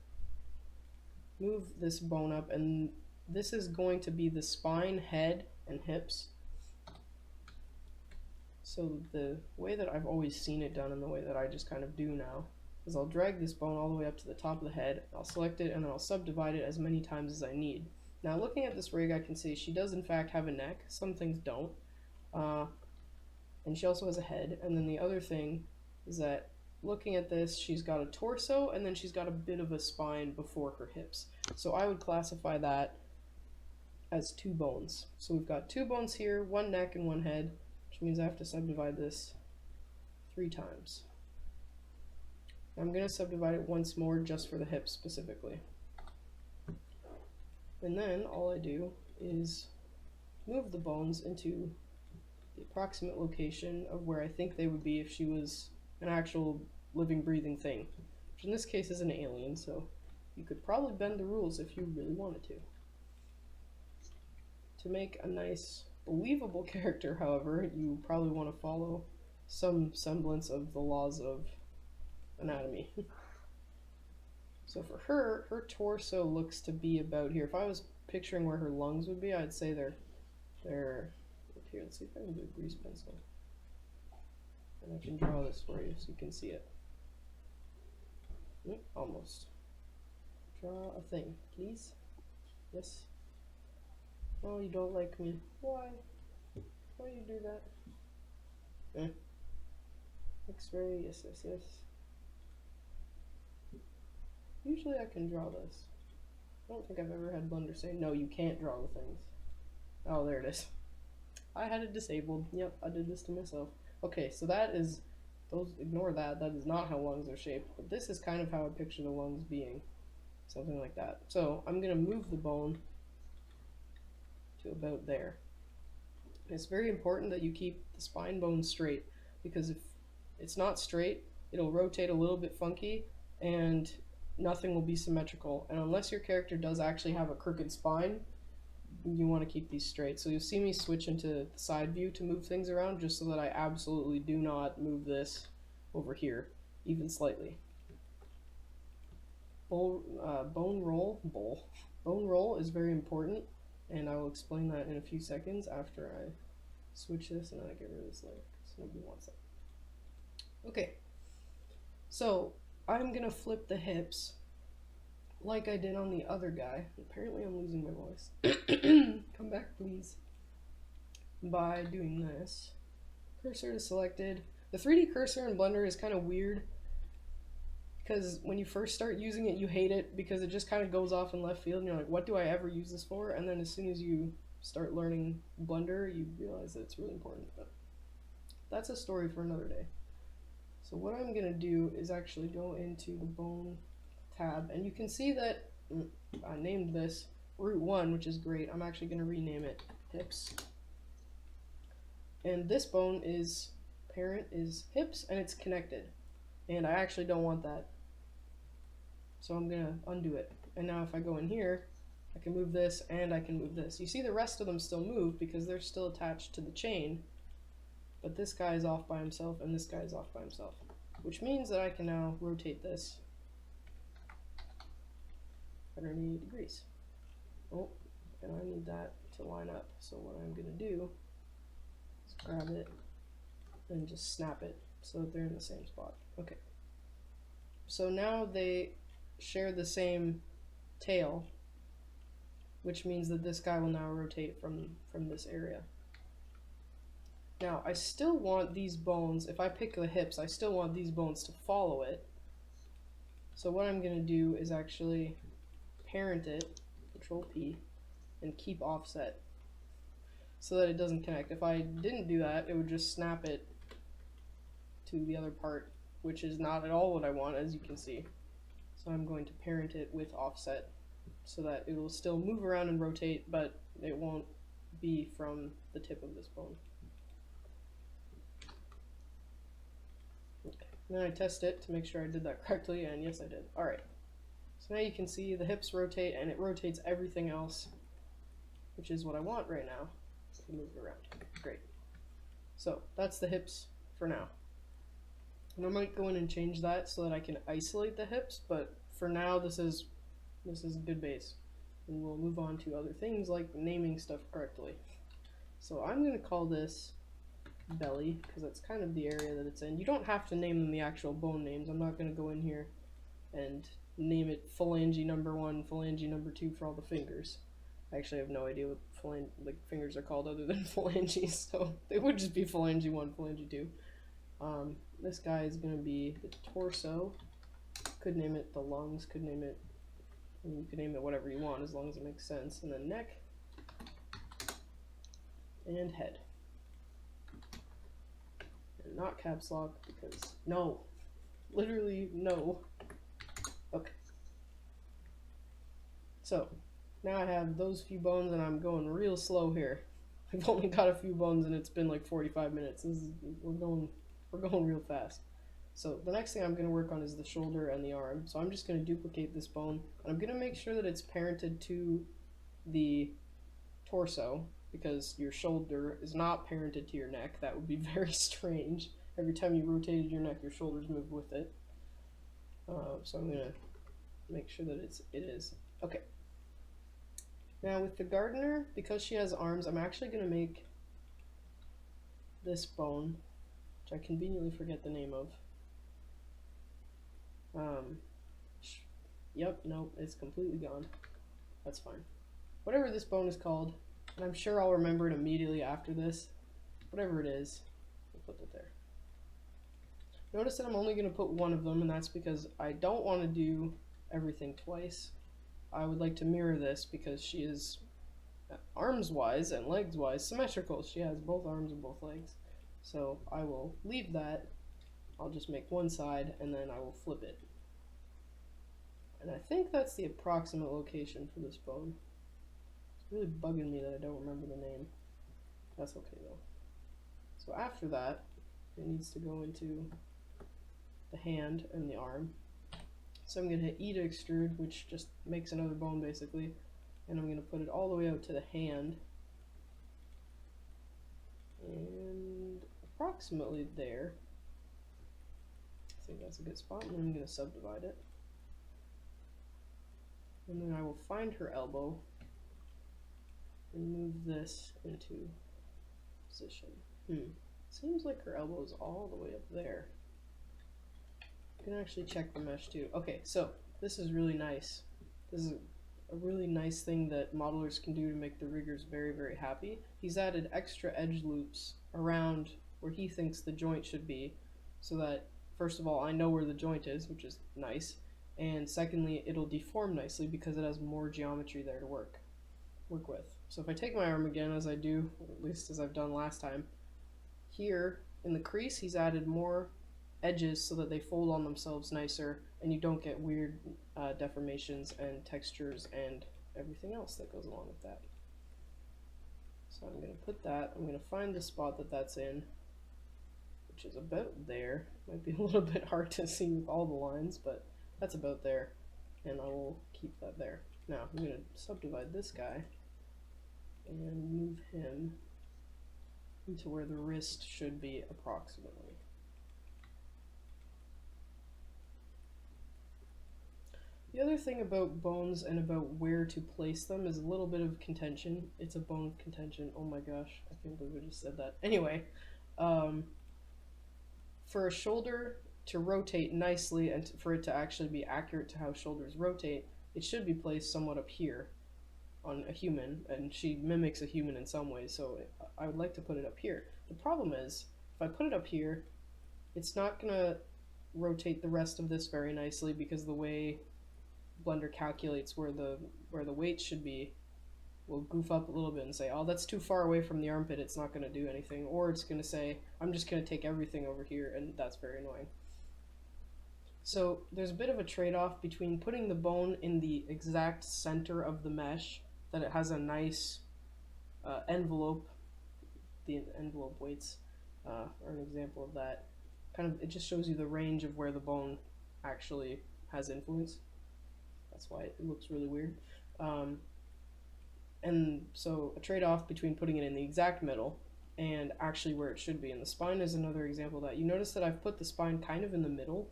move this bone up, and this is going to be the spine, head, and hips. So the way that I've always seen it done and the way that I just kind of do now is I'll drag this bone all the way up to the top of the head, I'll select it, and then I'll subdivide it as many times as I need. Now looking at this rig, I can see she does in fact have a neck. Some things don't. And she also has a head. And then the other thing is that looking at this, she's got a torso and then she's got a bit of a spine before her hips. So I would classify that as two bones. So we've got two bones here, one neck and one head, which means I have to subdivide this 3 times. I'm going to subdivide it once more just for the hips specifically. And then all I do is move the bones into the approximate location of where I think they would be if she was an actual living, breathing thing, which in this case is an alien, so you could probably bend the rules if you really wanted to. To make a nice, believable character, however, you probably want to follow some semblance of the laws of anatomy. So for her, her torso looks to be about here. If I was picturing where her lungs would be, I'd say they're up here. Let's see if I can do a grease pencil. And I can draw this for you so you can see it. Almost. Draw a thing, please. Yes. Oh, you don't like me. Why? Why do you do that? X-ray, yes, yes, yes. Usually I can draw this. I don't think I've ever had Blender say, no, you can't draw the things. Oh, there it is. I had it disabled. Yep, I did this to myself. Okay, so that is those, ignore that. That is not how lungs are shaped. But this is kind of how I picture the lungs being. Something like that. So I'm going to move the bone to about there. And it's very important that you keep the spine bone straight, because if it's not straight, it'll rotate a little bit funky and nothing will be symmetrical. And unless your character does actually have a crooked spine, you want to keep these straight. So you'll see me switch into the side view to move things around, just so that I absolutely do not move this over here, even slightly. Bone roll is very important, and I will explain that in a few seconds after I switch this and then I get rid of this leg, because nobody wants that. Okay, so I'm gonna flip the hips like I did on the other guy. Apparently I'm losing my voice. Come back, please. By doing this. Cursor is selected. The 3D cursor in Blender is kind of weird, because when you first start using it, you hate it because it just kind of goes off in left field and you're like, what do I ever use this for? And then as soon as you start learning Blender, you realize that it's really important. But that's a story for another day. So what I'm going to do is actually go into the bone tab, and you can see that I named this root 1, which is great. I'm actually going to rename it hips. And this bone is, parent is hips, and it's connected. And I actually don't want that. So I'm going to undo it. And now if I go in here, I can move this and I can move this. You see the rest of them still move because they're still attached to the chain. But this guy is off by himself and this guy is off by himself. Which means that I can now rotate this 180 degrees. Oh, and I need that to line up. So what I'm going to do is grab it and just snap it so that they're in the same spot. Okay. So now they share the same tail, which means that this guy will now rotate from this area. Now, I still want these bones, if I pick the hips, I still want these bones to follow it. So what I'm going to do is actually parent it, Control P, and keep offset so that it doesn't connect. If I didn't do that, it would just snap it to the other part, which is not at all what I want, as you can see. So I'm going to parent it with offset so that it will still move around and rotate, but it won't be from the tip of this bone. Okay. Then I test it to make sure I did that correctly, and yes I did. Alright. So now you can see the hips rotate, and it rotates everything else, which is what I want right now. So move it around. Great. So that's the hips for now. And I might go in and change that so that I can isolate the hips, but for now this is a good base. And we'll move on to other things like naming stuff correctly. So I'm going to call this belly, because that's kind of the area that it's in. You don't have to name them the actual bone names. I'm not going to go in here and name it phalange number 1, phalange number 2 for all the fingers. I actually have no idea what fingers are called other than phalanges, so they would just be phalange 1, phalange 2. This guy is going to be the torso. Could name it the lungs, could name it, I mean, you could name it whatever you want as long as it makes sense. And then neck and head. And not caps lock because no, literally no. Okay. So now I have those few bones and I'm going real slow here. I've only got a few bones and it's been like 45 minutes. We're going real fast. So the next thing I'm going to work on is the shoulder and the arm. So I'm just going to duplicate this bone, and I'm going to make sure that it's parented to the torso, because your shoulder is not parented to your neck. That would be very strange. Every time you rotated your neck, your shoulders moved with it. So I'm going to make sure that it is. Okay. Now with the gardener, because she has arms, I'm actually going to make this bone, which I conveniently forget the name of. Yep, nope, it's completely gone. That's fine. Whatever this bone is called, and I'm sure I'll remember it immediately after this. Whatever it is, we'll put it there. Notice that I'm only going to put one of them, and that's because I don't want to do everything twice. I would like to mirror this because she is, arms-wise and legs-wise, symmetrical. She has both arms and both legs. So I will leave that I'll just make one side and then I will flip it. And I think that's the approximate location for this bone. It's really bugging me that I don't remember the name. That's okay though. So after that, it needs to go into the hand and the arm. So I'm going to hit E to extrude, which just makes another bone basically. And I'm going to put it all the way out to the hand. And approximately there. I think that's a good spot. And then I'm going to subdivide it. And then I will find her elbow and move this into position. Seems like her elbow is all the way up there. You can actually check the mesh too. Okay, so this is really nice. This is a really nice thing that modelers can do to make the riggers very, very happy. He's added extra edge loops around where he thinks the joint should be, so that first of all I know where the joint is, which is nice, and secondly it'll deform nicely because it has more geometry there to work with. So if I take my arm again, as I do, or at least as I've done last time, here in the crease he's added more edges so that they fold on themselves nicer and you don't get weird deformations and textures and everything else that goes along with that. So I'm going to put that, I'm going to find the spot that that's in, which is about there. Might be a little bit hard to see with all the lines, but that's about there, and I will keep that there. Now I'm going to subdivide this guy and move him into where the wrist should be approximately. The other thing about bones and about where to place them is a little bit of contention. It's a bone of contention. Oh my gosh, I can't believe I just said that. Anyway, for a shoulder to rotate nicely and for it to actually be accurate to how shoulders rotate, it should be placed somewhat up here on a human, and she mimics a human in some ways, so I would like to put it up here. The problem is, if I put it up here, it's not going to rotate the rest of this very nicely because the way Blender calculates where the weight should be will goof up a little bit and say, oh, that's too far away from the armpit, it's not going to do anything, or it's going to say, I'm just going to take everything over here, and that's very annoying. So there's a bit of a trade-off between putting the bone in the exact center of the mesh, that it has a nice envelope. The envelope weights are an example of that. Kind of, it just shows you the range of where the bone actually has influence. That's why it looks really weird. And so a trade-off between putting it in the exact middle and actually where it should be. And the spine is another example of that. You notice that I've put the spine kind of in the middle.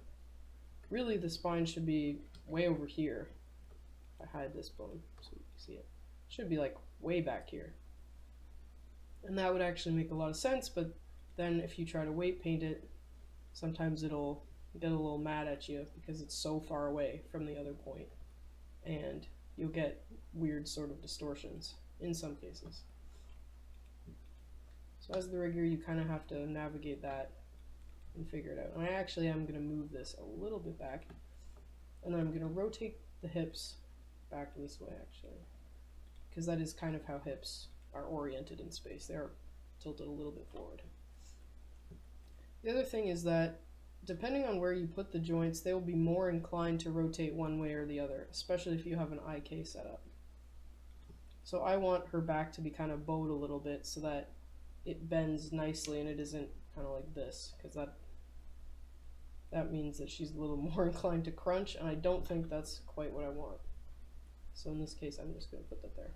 Really, the spine should be way over here. I hide this bone so you can see it. It should be like way back here. And that would actually make a lot of sense, but then if you try to weight paint it, sometimes it'll get a little mad at you because it's so far away from the other point. And you'll get weird sort of distortions in some cases. So as the rigger, you kind of have to navigate that and figure it out. And I actually am going to move this a little bit back, and then I'm going to rotate the hips back this way actually, because that is kind of how hips are oriented in space. They are tilted a little bit forward. The other thing is that depending on where you put the joints, they will be more inclined to rotate one way or the other, especially if you have an IK set up. So I want her back to be kind of bowed a little bit so that it bends nicely and it isn't kind of like this, because that means that she's a little more inclined to crunch, and I don't think that's quite what I want. So in this case, I'm just going to put that there.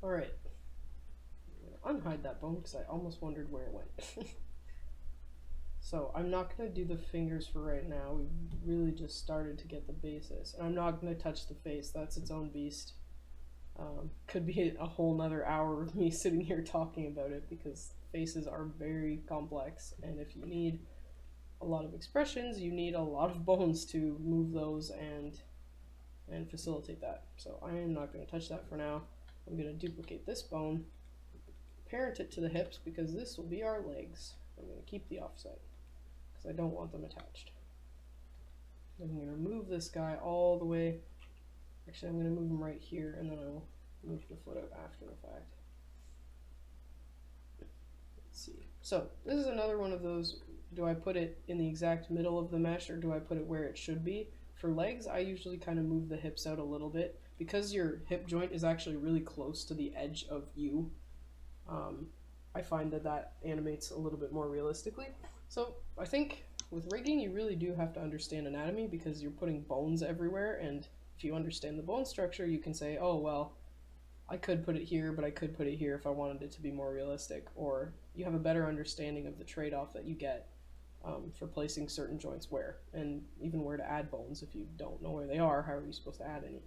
Alright. I'm going to unhide that bone because I almost wondered where it went. So I'm not going to do the fingers for right now. We've really just started to get the basis. And I'm not going to touch the face. That's its own beast. Could be a whole nother hour of me sitting here talking about it because faces are very complex. And if you need a lot of expressions, you need a lot of bones to move those and facilitate that. So I am not going to touch that for now. I'm going to duplicate this bone, parent it to the hips because this will be our legs. I'm going to keep the offset because I don't want them attached. I'm going to move this guy all the way. Actually, I'm going to move him right here, and then I will move the foot out after the fact. Let's see. So this is another one of those, do I put it in the exact middle of the mesh or do I put it where it should be? For legs, I usually kind of move the hips out a little bit. Because your hip joint is actually really close to the edge of you, I find that that animates a little bit more realistically. So I think with rigging, you really do have to understand anatomy because you're putting bones everywhere, and if you understand the bone structure, you can say, oh, well, I could put it here, but I could put it here if I wanted it to be more realistic, or you have a better understanding of the trade-off that you get for placing certain joints where, and even where to add bones if you don't know where they are. How are you supposed to add any?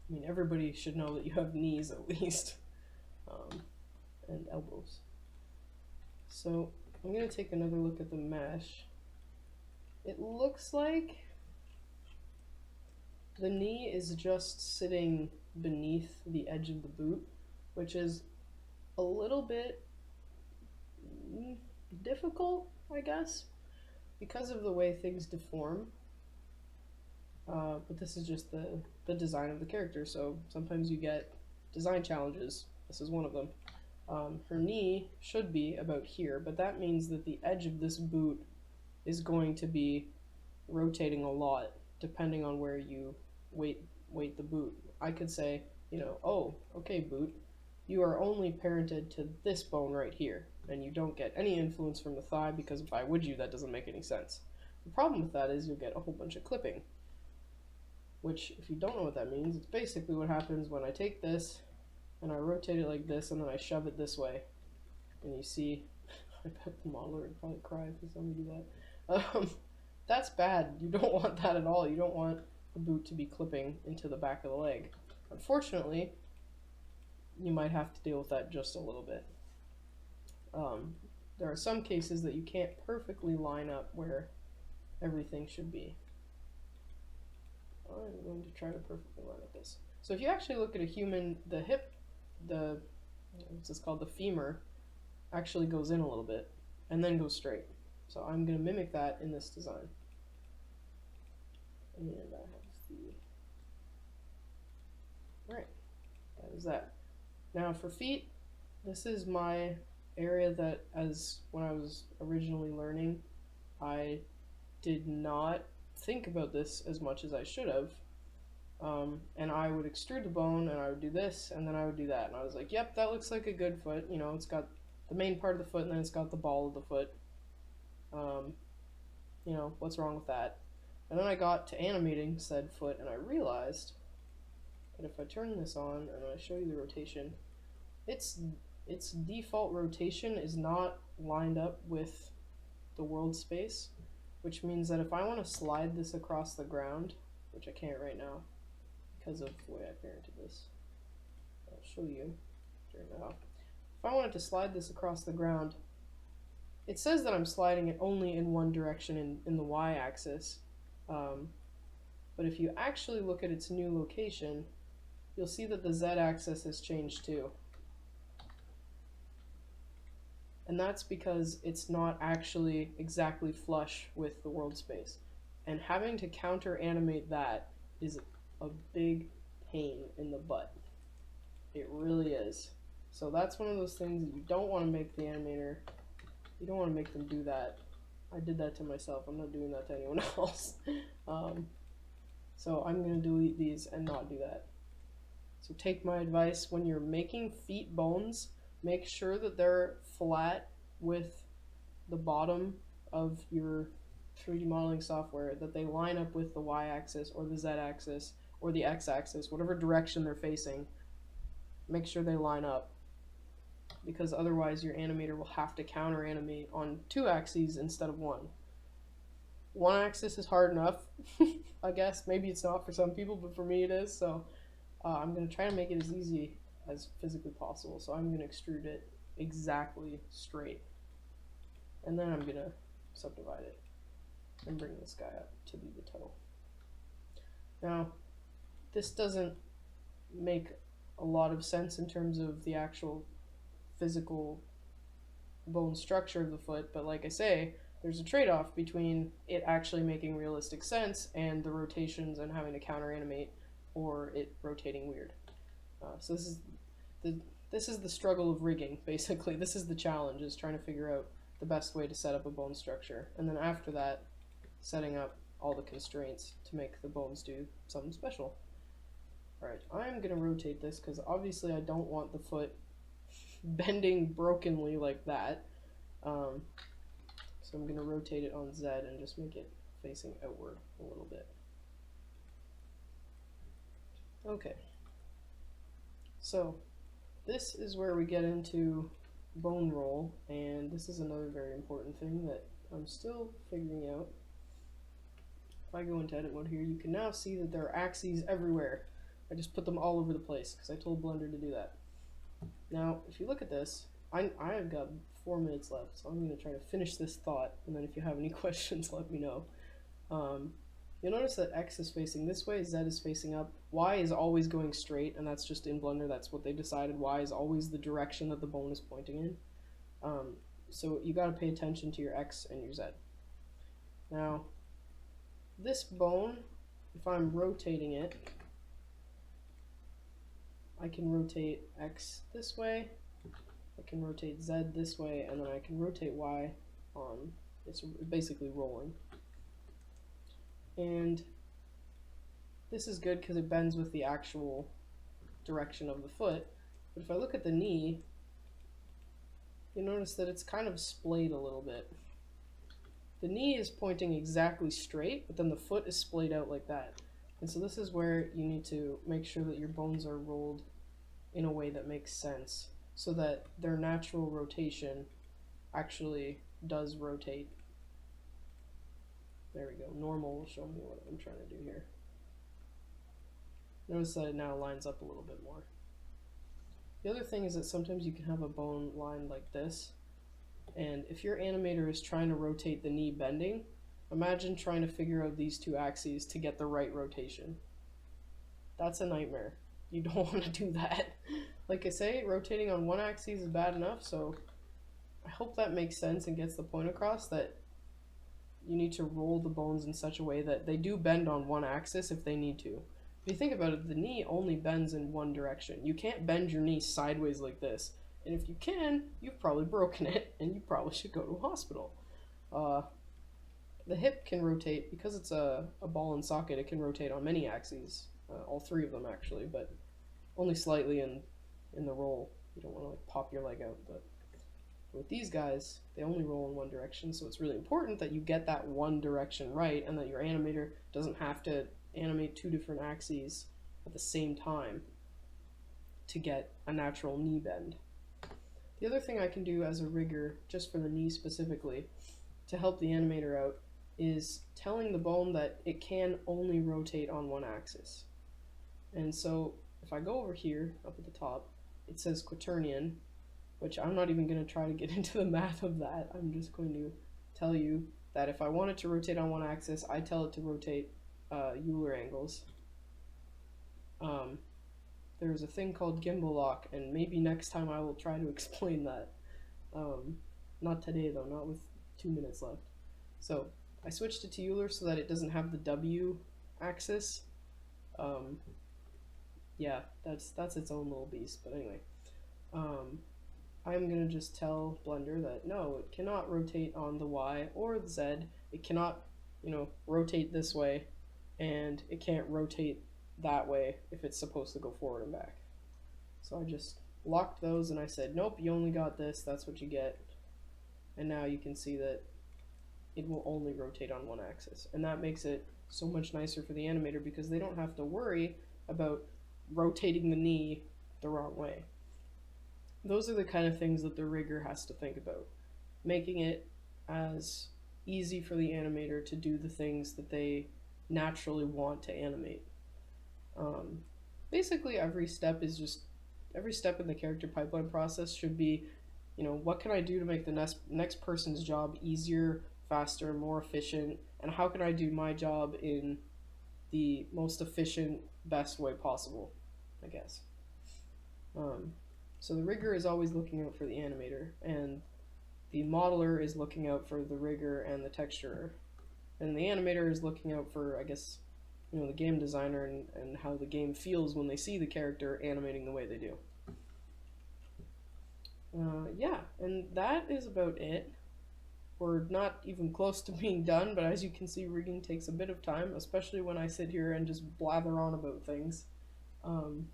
I mean, everybody should know that you have knees at least, and elbows. So I'm going to take another look at the mesh. It looks like the knee is just sitting beneath the edge of the boot, which is a little bit difficult, I guess, because of the way things deform. But this is just the design of the character, so sometimes you get design challenges. This is one of them. Her knee should be about here, but that means that the edge of this boot is going to be rotating a lot depending on where you weight the boot. I could say, you know, oh, okay, boot, you are only parented to this bone right here, and you don't get any influence from the thigh because why would you? That doesn't make any sense. The problem with that is you'll get a whole bunch of clipping, which, if you don't know what that means, it's basically what happens when I take this and I rotate it like this and then I shove it this way. And you see, I bet the modeler would probably cry if he saw me do that. That's bad. You don't want that at all. You don't want the boot to be clipping into the back of the leg. Unfortunately, you might have to deal with that just a little bit. There are some cases that you can't perfectly line up where everything should be. I'm going to try to perfectly line up this. So if you actually look at a human, the hip, what's this called, the femur, actually goes in a little bit and then goes straight. So I'm going to mimic that in this design. And I have the... Alright, that is that. Now for feet, this is my area that, as when I was originally learning, I did not think about this as much as I should have. And I would extrude the bone and I would do this and then I would do that. And I was like, yep, that looks like a good foot. You know, it's got the main part of the foot and then it's got the ball of the foot. You know, what's wrong with that? And then I got to animating said foot and I realized that if I turn this on and I show you the rotation, its default rotation is not lined up with the world space, which means that if I want to slide this across the ground, which I can't right now because of the way I parented this, I'll show you during that. If I wanted to slide this across the ground, it says that I'm sliding it only in one direction in the y-axis, but if you actually look at its new location, you'll see that the z-axis has changed too. And that's because it's not actually exactly flush with the world space. And having to counter animate that is a big pain in the butt. It really is. So that's one of those things that you don't want to make the animator, you don't want to make them do that. I did that to myself. I'm not doing that to anyone else. So I'm going to delete these and not do that. So take my advice, when you're making feet bones, make sure that they're flat with the bottom of your 3D modeling software, that they line up with the y-axis or the z-axis or the x-axis, whatever direction they're facing. Make sure they line up, because otherwise your animator will have to counter animate on 2 axes instead of 1. 1 axis is hard enough, I guess. Maybe it's not for some people, but for me it is. So I'm going to try to make it as easy as physically possible. So I'm going to extrude it exactly straight. And then I'm going to subdivide it and bring this guy up to be the toe. Now, this doesn't make a lot of sense in terms of the actual physical bone structure of the foot, but like I say, there's a trade-off between it actually making realistic sense and the rotations and having to counter animate or it rotating weird. So this is this is the struggle of rigging, basically. This is the challenge, is trying to figure out the best way to set up a bone structure. And then after that, setting up all the constraints to make the bones do something special. Alright, I'm going to rotate this because obviously I don't want the foot bending brokenly like that. So I'm going to rotate it on Z and just make it facing outward a little bit. Okay. So this is where we get into bone roll, and this is another very important thing that I'm still figuring out. If I go into edit mode here, you can now see that there are axes everywhere. I just put them all over the place because I told Blender to do that. Now, if you look at this, I've got 4 minutes left, so I'm going to try to finish this thought, and then if you have any questions, let me know. You'll notice that X is facing this way, Z is facing up, Y is always going straight, and that's just in Blender, that's what they decided. Y is always the direction that the bone is pointing in. So you got to pay attention to your X and your Z. Now, this bone, if I'm rotating it, I can rotate X this way, I can rotate Z this way, and then I can rotate Y on, it's basically rolling. And this is good because it bends with the actual direction of the foot. But if I look at the knee, you notice that it's kind of splayed a little bit. The knee is pointing exactly straight, but then the foot is splayed out like that. And so this is where you need to make sure that your bones are rolled in a way that makes sense, so that their natural rotation actually does rotate. There we go. Normal will show me what I'm trying to do here. Notice that it now lines up a little bit more. The other thing is that sometimes you can have a bone line like this, and if your animator is trying to rotate the knee bending, imagine trying to figure out these two axes to get the right rotation. That's a nightmare. You don't want to do that. Like I say, rotating on one axis is bad enough, so I hope that makes sense and gets the point across that you need to roll the bones in such a way that they do bend on one axis if they need to. If you think about it, the knee only bends in one direction. You can't bend your knee sideways like this. And if you can, you've probably broken it, and you probably should go to a hospital. The hip can rotate, because it's a ball and socket, it can rotate on many axes. All 3 of them actually, but only slightly in the roll. You don't want to like pop your leg out, but with these guys, they only roll in one direction, so it's really important that you get that one direction right and that your animator doesn't have to animate 2 different axes at the same time to get a natural knee bend. The other thing I can do as a rigger, just for the knee specifically, to help the animator out, is telling the bone that it can only rotate on one axis. And so if I go over here, up at the top, it says quaternion, which I'm not even going to try to get into the math of that. I'm just going to tell you that if I want it to rotate on one axis, I tell it to rotate Euler angles. There's a thing called gimbal lock, and maybe next time I will try to explain that. Not today though, not with 2 minutes left. So I switched it to Euler so that it doesn't have the W axis. Yeah, that's its own little beast, but anyway. I'm going to just tell Blender that no, it cannot rotate on the Y or the Z. It cannot, rotate this way, and it can't rotate that way if it's supposed to go forward and back. So I just locked those and I said, nope, you only got this, that's what you get. And now you can see that it will only rotate on one axis. And that makes it so much nicer for the animator because they don't have to worry about rotating the knee the wrong way. Those are the kind of things that the rigger has to think about, making it as easy for the animator to do the things that they naturally want to animate. Basically every step in the character pipeline process should be, what can I do to make the next person's job easier, faster, more efficient, and how can I do my job in the most efficient, best way possible, I guess. So the rigger is always looking out for the animator, and the modeler is looking out for the rigger and the texturer. And the animator is looking out for, I guess, the game designer and how the game feels when they see the character animating the way they do. Yeah, and that is about it. We're not even close to being done, but as you can see, rigging takes a bit of time, especially when I sit here and just blather on about things. Um,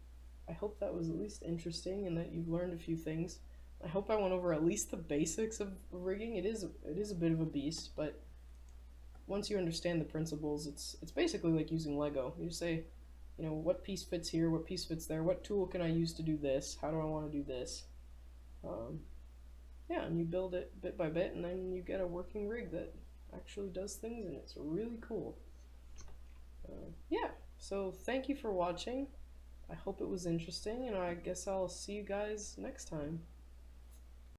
I hope that was at least interesting and that you've learned a few things. I hope I went over at least the basics of rigging. It is a bit of a beast, but once you understand the principles, it's basically like using Lego. You say, what piece fits here, what piece fits there, what tool can I use to do this, how do I want to do this. Um, yeah, and you build it bit by bit, and then you get a working rig that actually does things, and it's really cool. Yeah, so thank you for watching. I hope it was interesting, and I guess I'll see you guys next time.